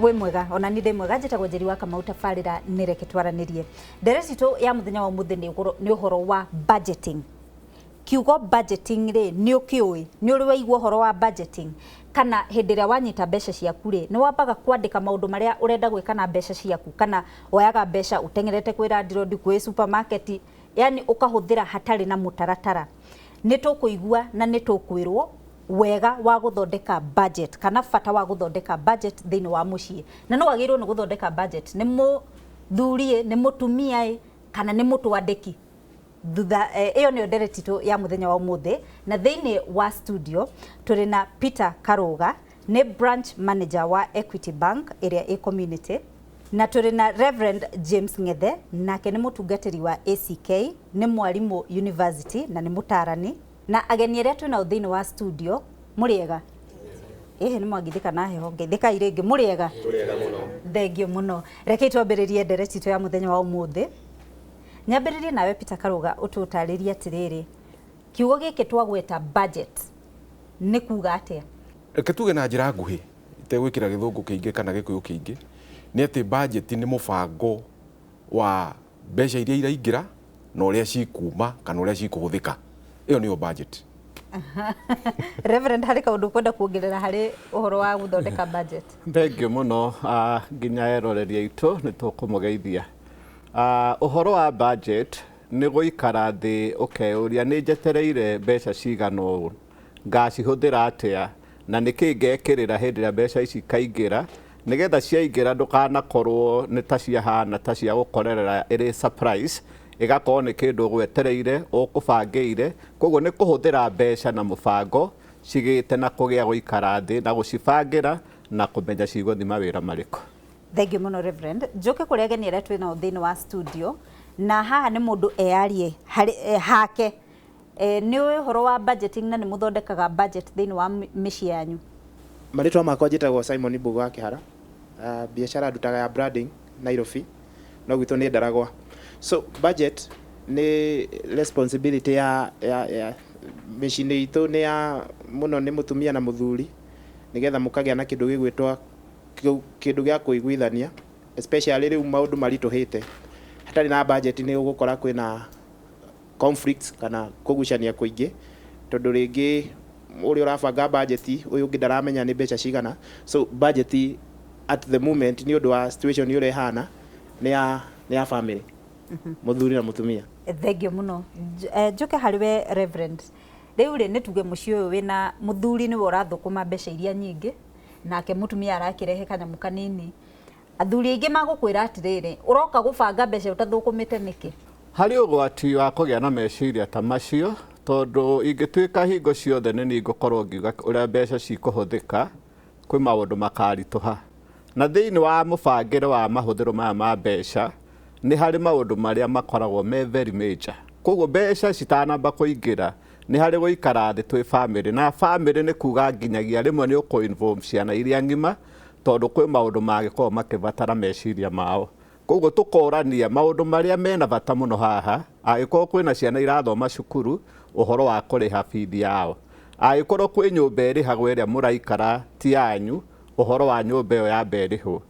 we mwega ona ni mwega njitagwo Njeri wa Kamau tabarira ni reke twaranirie ndereti tu ya muthenya wa muthi ni uhoro wa budgeting kiugo budgeting ri ni ukiui ni uri waigua uhoro wa budgeting kana hindi ria wanyita mbeca ciaku ri ni wambaga kwandika maundu maria urenda gwika na mbeca ciaku kana wayaga mbeca utengerete kwira ndirodi kwi supermarket yani ukahuthira hatari na mutaratara ni tukuigua na ni tukwirwo wega wa guthondeka budget kana fata wa guthondeka budget thini wa mucii na no wagirwo ni guthondeka budget ni muthurie ni mutumia kana ni mutwandiki thutha iyo ni ndereti tu ya muthenya wa umuthi na thini wa studio turi na Peter Karuga ni branch manager wa Equity Bank area a community na turi na Reverend James Ng'ethe nake ni mutungatiri wa ACK ni mwarimu university na ni mutarani na ageni aria twina thini wa studio muriega ni mwangithika na heho ngithika iringi muriega muno thengio muno reke twambiririe ndereti tu ya muthenya wa umuthi nyambiririe nawe Peter Karuga ututariria atiriri kiugo giki twagweta budget ni kuga atia reke tuge na njira nguhi itegwikira githungu kiingi kana gikuyu kiingi ni ati budget ni mubango wa mbeca iria iraingira na uria cikuma kana uria cikuhuthika iyo niyo budget. Reverend hari kaundu kwenda kuongerera hari uhoro wa guthondeka budget. Thengio muno nginya eroreria itu ni tukumugeithia. Uhoro wa budget ni guikara thi ukeuria ni njetereire mbeca cigana ũũ ngacihuthira atia na niki ngekirira hindi ria mbeca ici kaingira nigetha ciaingira ndukanakorwo ni ta ciahana ta cia gukorerera iri surprise igakorwo ni kindu gwetereire ukubangiire koguo ni kuhuthira mbeca na mubango cigite na kugia guikara thi na gucibangira na kumenya ciguthi mawira mariko. Thengio muno Reverend njuke kuri ageni aria twina thini wa studio na haha ni mundu earie hake ni uhoro wa budgeting na ni muthondekaga budget thini wa micii yanyu. Maritwa makwa njitagwo Simon Mbugu wa Kihara biashara ndutaga ya branding Nairobi no gwitũ ni Ndaragwa. So budget ni responsibility ya micii itu ni ya muno ni mutumia na muthuri nigetha mukagia na kindu gigwitwa kindu gya kuiguithania especially riu maundu marituhite hatari na budget ni ugukora kwina conflicts kana kugucania kuingi tondu ringi uri urabanga budget uyu ungi ndaramenya ni mbeca cigana so budget at the moment ni undu wa situation uri hana ni ya family muthuri na mutumia. Thengio muno njuke hariwe Reverend riu ri ni tuge mucii uyu wina muthuri ni urathukuma mbeca iria nyingi nake mutumia arakirehe kanyamu kanini athuri aingi magukwira atiriri uroka gubanga mbeca utathukumite niki hari ugwati wa kugia na meciria ta macio tondu ingituika hingo ciothe ni ningukorwo ngiuga uria mbeca cikuhuthika kwi maundu makarituha na thiini wa mubangire wa mahuthiro maya ma mbeca ni hari maundu maria makoragwo me very major koguo mbeca citanamba kuingira ni hari guikara thi twi family na family ni kuga nginyagia rimwe ni uko involve ciana iria ngima tondu kwi maundu magikorwo makibatara meciria mao koguo tukorania maundu maria mena bata muno haha agikorwo kwina ciana irathoma cukuru uhoro wa kuriha feed yao agikorwo kwi nyumba irihagwo iria muraikara ti yanyu uhoro wa nyumba iyo ya mberiho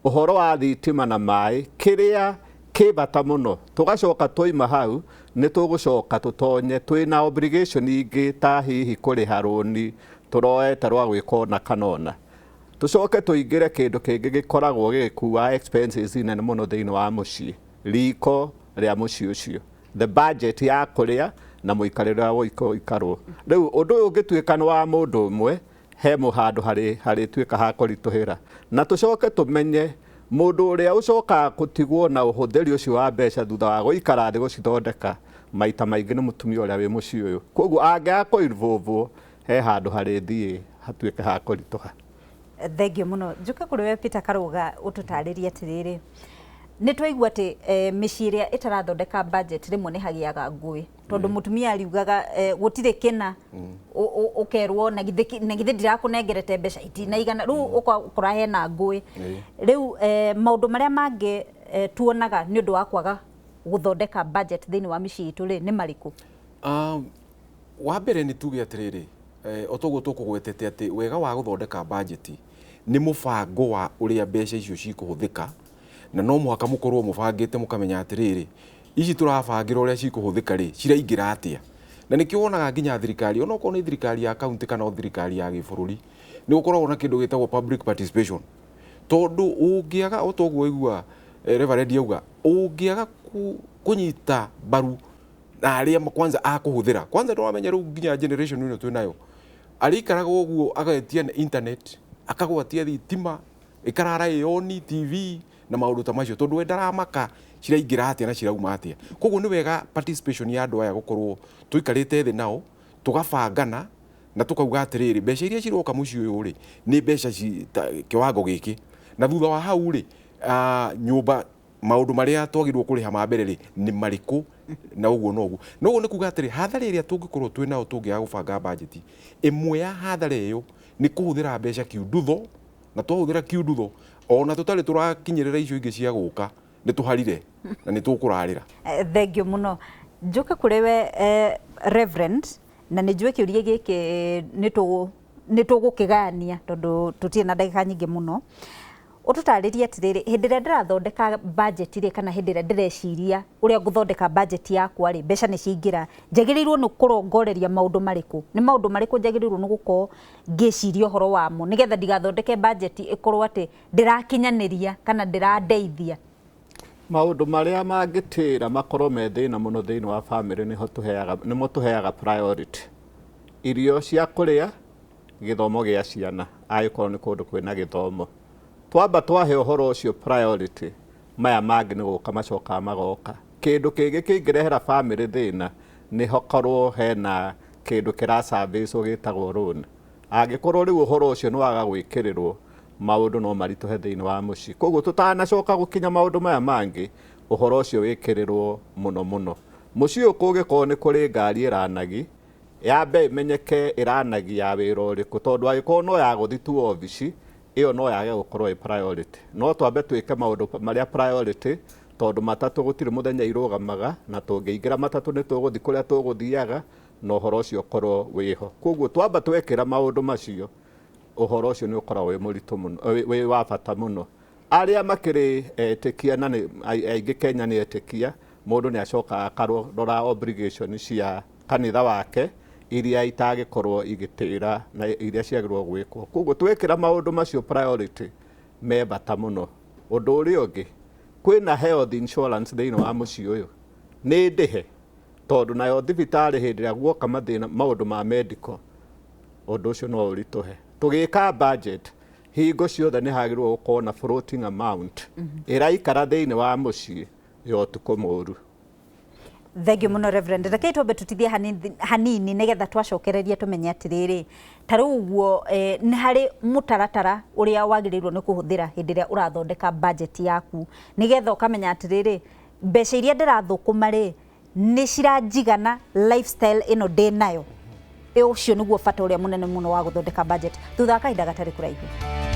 uhoro wa thitima na mai kiria kibata muno tugacoka toima hau ni tugucoka tutonye twina obligation ingi ta hihi kuriha roni turoete rwa gwikona kanona tucoke tuingire kindu kingi gikoragwo gikuwa expenses inene muno thiini wa mucii riko ria mucii ucio the budget ya kuria na muikarire wa ikarwo riu undu uyu ungituika ni wa mundu umwe he muhandu hari tuika ha kurituhira na tucoke tumenye mundu uria ucoka gutigwo na uhuthiri ucio wa mbeca thutha wa guikara thi gucithondeka maita maingi ni mutumia uria wi mucii uyu koguo angia ku involve he handu hari thii hatuike ha kurituha. Thengio muno njuke kuri we Peter Karuga ututaririe atiriri ni twaigua ati micii iria itarathondeka budget rimwe ni hagiaga ngui tondu mutumia ariugaga gutire kina ukerwo na githe ndirakunengerete mbeca itinaigana riu ukora hena ngui riu maundu maria mangi tuonaga ni undu wa kwaga guthondeka budget thiini wa micii itu ri ni mariku. Wa mbere ni tuge atiriri otoguo tukugwetete ati wega wa guthondeka budget nĩ mũbango wa ũrĩa mbeca icio cikũhũthĩka, na no mũhaka mũkorwo mũbangĩte mũkamenya atĩrĩrĩ, ici tũrabangĩra ũrĩa cikũhũthĩka rĩ, ciraingĩra atĩa. Na nĩkĩo wonaga nginya thirikari, onokorwo nĩ thirikari ya kaunti kana thirikari ya gĩbũrũri, nĩ gũkoragwo na kĩndũ gĩtagwo public participation. Tondũ ũngĩaga o toguo waigua Reverend yauga, ũngĩaga kũnyita mbaru na arĩa kwanza akũhũthĩra. Kwanza ndĩramenya rĩu nginya generation ĩno twĩ nayo, arĩikaraga ũguo agaetia internet, akagwatia thitima, ikarara yoni TV na maũndũ ta macio, tondũ we ndaramaka ciraingĩra atĩa na cirauma atĩa. Koguo nĩ wega participation ya andũ aya gũkorwo tũikarĩte thĩ nao, tũgabangana na tũkauga atĩrĩrĩ, mbeca iria ciroka mũciĩ ũyũ rĩ, nĩ mbeca kĩwango gĩkĩ. Na thutha wa hau rĩ, nyũmba maũndũ marĩa twagĩrĩirwo kũrĩha ma mbere rĩ, nĩ marĩkũ na ũguo na ũguo. Na ũguo nĩ kuga atĩrĩ, hathara ĩrĩa tũngĩkorwo twĩ nao tũngĩaga gũbanga bajeti, ĩmwe ya hathara ĩyo nĩ kũhũthĩra mbeca kiundutho, na twahũthĩra kiundutho ona tũtarĩ tũrakinyĩrĩra icio ingĩ cia gũka, nĩ tũharire na nĩ tũkũrarĩra. Thengio mũno. Njoke kũrĩ we Reverend, na nĩ njũĩ kĩũria gĩkĩ nĩ tũgũkĩgania tondũ tũtirĩ na ndagĩka nyingĩ mũno. Ũtũtarĩrie atĩrĩrĩ, hĩndĩ ĩrĩa ndĩrathondeka bajeti rĩ, kana hĩndĩ ĩrĩa ndĩreciria ũrĩa ngũthondeka bajeti yakwa rĩ, mbeca nĩ ciingĩra, njagĩrĩirwo nĩ kũrongoreria maũndũ marĩkũ? Nĩ maũndũ marĩkũ njagĩrĩirwo nĩ gũkorwo ngĩciria ũhoro wamo, nĩgetha ndigathondeke bajeti ĩkorwo atĩ ndĩrakinyanĩria kana ndĩrandeithia? Maũndũ marĩa mangĩtĩra makorwo me thĩna mũno thĩinĩ wa family nĩmo tũheaga priority. Irio cia kũrĩa, gĩthomo gĩa ciana, angĩkorwo nĩ kũndũ kwĩna gĩthomo. Twamba twahe ũhoro ũcio priority, maya mangĩ nĩ gũka macokaga magoka. Kĩndũ kĩngĩ kĩngĩrehera family thĩna nĩ hokorwo hena kĩndũ kĩracabĩcwo gĩtagwo loan. Angĩkorwo rĩu ũhoro ũcio nĩ waga gwĩkĩrĩrwo, maũndũ no maritũhe thĩinĩ wa mũciĩ. Koguo tũtanacoka gũkinya maũndũ maya mangĩ, ũhoro ũcio wĩkĩrĩrwo mũno mũno. Mũciĩ ũkũngĩkorwo nĩ kũrĩ ngari ĩranagi, yambe ĩmenyeke ĩranagi ya wĩra ũrĩkũ, tondũ angĩkorwo no ya gũthiĩ tu obici, ĩyo no yage gũkorwo ĩ priority. No twambe twĩke maũndũ marĩa priority, tondũ matatũ gũtirĩ mũthenya irũgamaga, na tũngĩingĩra matatũ nĩ tũgũthiĩ kũrĩa tũgũthiaga, na ũhoro ũcio ũkorwo wĩho. Koguo twamba twekĩra maũndũ macio, ũhoro ũcio nĩ ũkoragwo wĩ mũritũ mũno, wĩ wa bata mũno. Arĩa makĩrĩ etĩkia, na aingĩ Kenya nĩ etĩkia, mũndũ nĩ acokaga akarora obligation cia kanitha wake, iria itagĩkorwo igĩtĩra na iria ciagĩrĩirwo gwĩkwo. Koguo twekĩra maũndũ macio priority, me bata mũno. Ũndũ ũrĩa ũngĩ, kwĩna health insurance thĩinĩ wa mũciĩ ũyũ, nĩ ndĩhe, tondũ nayo thibitarĩ hĩndĩ ĩrĩa guoka mathĩna maũndũ ma medical, ũndũ ũcio no ũritũhe. Tũgĩka budget, hingo ciothe nĩ hagĩrĩirwo gũkorwo na floating amount ĩraikara thĩinĩ wa mũciĩ ya ũtukũ mũũru. Thengio mũno Reverend, rekei twambe tũtithie hanini nĩgetha twacokererie tũmenye atĩrĩrĩ, ta rĩu ũguo nĩ harĩ mũtaratara ũrĩa wagĩrĩirwo nĩ kũhũthĩra hĩndĩ ĩrĩa ũrathondeka bajeti yaku, nĩgetha ũkamenya atĩrĩrĩ, mbeca iria ndĩrathũkũma rĩ, nĩ ciranjigana lifestyle ĩno ndĩ nayo. Ũcio nĩguo bata ũrĩa mũnene mũno wa gũthondeka budget. Thutha wa kahinda gatarĩ kũraihu.